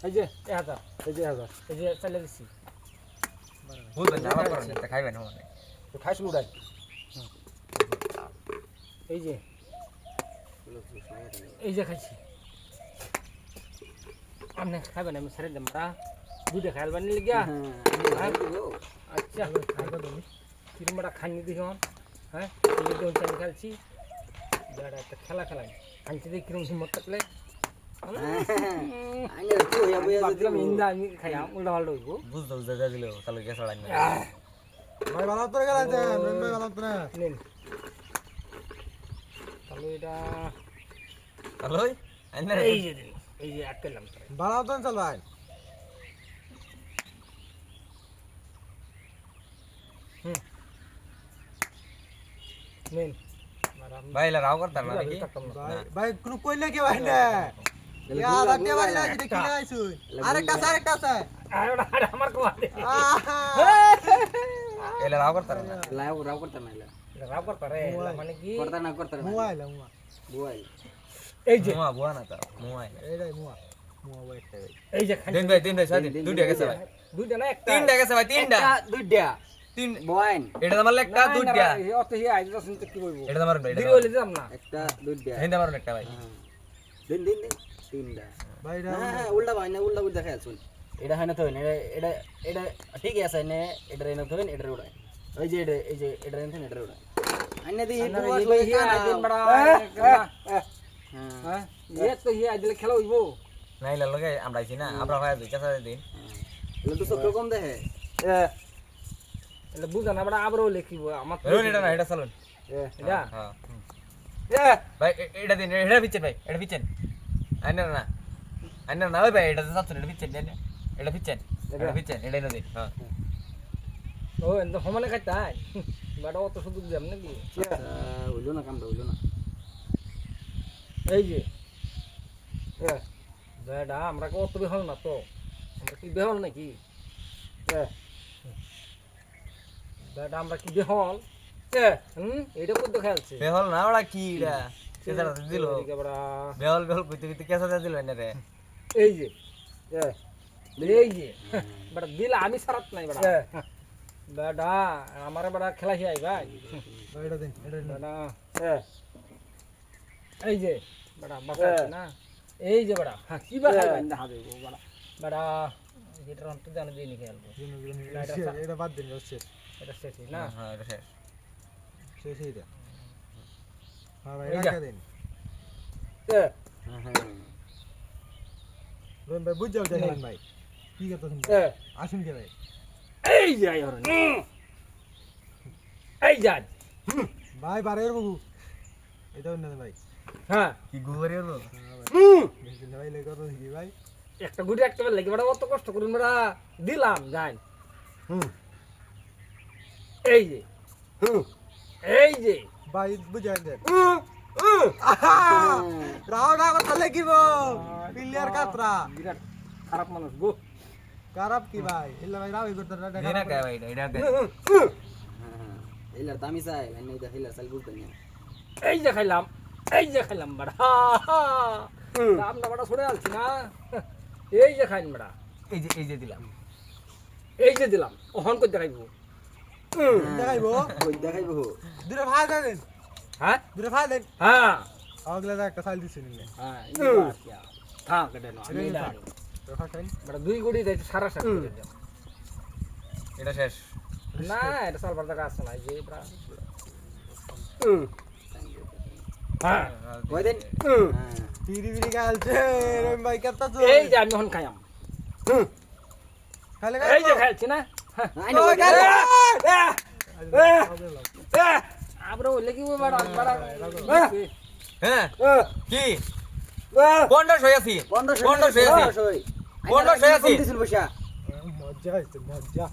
এই যে 1000 এই যে 1000 এই যে চাইলে দিছি বুঝবেন না আমার করেন এটা খাইবেন না তো খাইছ উড়াই এই যে খাইছি আপনি খাইবেন আমি ছেড়ে দেব রা দুধে খাইলবান লাগিয়া আচ্ছা খাইবা তুমি কিরমটা খাইনি দিছন হ্যাঁ এই যে দোন চাল খাইছি যারা একটা খেলা খেলাই খাইছি দেখি কিরম হিম্মত থাকলে আইনে তো হইয়া বইয়া যদি আমি ইন্দা আমি খাইয়াম উল্টা পাল্টা হইব বুঝ দাও জায়গা দিলো তাহলে গ্যাস আড়াই না ভাই ভালো তো গেল আছে ভাই ভালো তো না নেন তাহলে এটা হ্যালো আইনা এই যে দিন এই যে আটকেলাম ভালো তো চল ভাই নেন ভাই লা রাও করতাম না দেখি ভাই ভাই কোনো কইলে কি ভাই না ইয়া দাঁতে ভাই না যেটা কিনে আইছু আরেকটা আছে আমার কোয়া এলা রাও করতাম না লাও রাও করতে নাইলা রাব করতারে মানে কি করতে না মোবাইল বুয়াই এই যে মুয়া বুয়া না তো মুয়া এইটাই মুয়া ভাই একটা এই যে খাই দিন ভাই সাথে দুইটা গেছে ভাই দুইটা না একটা তিনটা গেছে ভাই তিনটা দুইটা তিন বয়ান এটা আমার একটা দুইটা অত হি আইজ শুনতে কি বলবো এটা আমার এটা দিল হইলে যাম না একটা দুইটা হিন্দা মারুন একটা ভাই দিন দিন দিন তিনটা ভাই হ্যাঁ উল্টা ভাই না উল্টা বুঝা খাই শুন এটা হয় না তো এটা এটা ঠিক আছে না এটা রেন তো এটা উড়ায় ওই যে এটা এই যে এটা রেন এটা উড়ায় আইনা দি দিন বড় হ্যাঁ এ তো হি আইজ খেলা হইবো নাই লাগে আমরা আইছি না আমরা ভাই দুই কাছে দিন এগুলো তো সব কম দেখে এটা বুঝা না বড় আবারও লিখিব আমার রোন এটা না এটা চালুন এটা হ্যাঁ ভাই এটা দিন এটা পিছেন ভাই এটা পিছেন আইনা না ভাই এটা চাচ্ছেন এটা পিছেন দেন এটা পিছেন এটা না দিন হ্যাঁ ও এত সমানে খাইতাই বড় অত সুযোগ দেব নাকি হইলো না কামটা হইলো না এই যে বেডা আমরা কত বেহল না তো আমরা কি বেহল নাকি বেডা আমরা কি বেহল এটা কত খেলছে বেহল না ওরা কি এটা সেটা দিল বড়া বেহল কইতে কইতে কেসা দিল না রে এই যে এই যে বড় দিল আমি সারাত নাই বড়া বেডা আমারে বড়া খেলা হি আই ভাই এটা দিন বেডা এই যে বড়া বাসা না এই যে বড়া কি বা খাই বান্দা হবে বড়া বড়া এটা অন্ত জানা দিই খেলবো এটা বাদ দিন শেষ এটা শেষ না হ্যাঁ এটা শেষ শেষ এটা হ্যাঁ ভাই রাখা দিন রন ভাই বুঝ যাও জানেন ভাই কি কথা শুনতে আসুন কে ভাই এই যে আই হরন এই যান ভাই বারের বাবু এটাও না ভাই হ্যাঁ কি গোবরে হলো দেখেন ভাই লে কথা কি ভাই একটা গুড়ি একটা লাগে বড় অত কষ্ট করুন বড়া দিলাম যান এই যে এই যে ভাই বুঝাই দেন রাওনা কথা লাগিব প্লেয়ার কাতরা বিরাট খারাপ মানুষ গো খারাপ কি ভাই ইল্লা ভাই রাও করতে না এটা কে ভাই এটা কে এলার দামি চাই মানে এটা হেলার চাল বুঝতে না এই যে খাইলাম বড়া আমরা বড়া ছড়ে আলছি না এই যে খাইন বড়া এই যে দিলাম এই যে দিলাম ওহন কই দেখাইবো দেখাইবো ওই দেখাইবো দুরে ভাই দেন হ্যাঁ দুরে ভাই দেন হ্যাঁ আগলা একটা সাইল দিছেন নিলে হ্যাঁ এই বাস ইয়া হ্যাঁ কেটে না আমি না দেখা খাইন বড়া দুই গুড়ি দেই সারা সারা করে দাও এটা শেষ না এটা সালবার টাকা আছে না এই যে বড়া হ্যাঁ ওই দেন পিরি পিরি গালছে রম ভাই কত তো এই যে আমি হন খাইয়াম খালে এই যে খাইছি না আইনা আমরা ওই লাগি বড়া বড়া হ্যাঁ কি 15 হইয়াছি 15 হইয়াছি 15 হইয়াছি মজা মজা হইছে মজা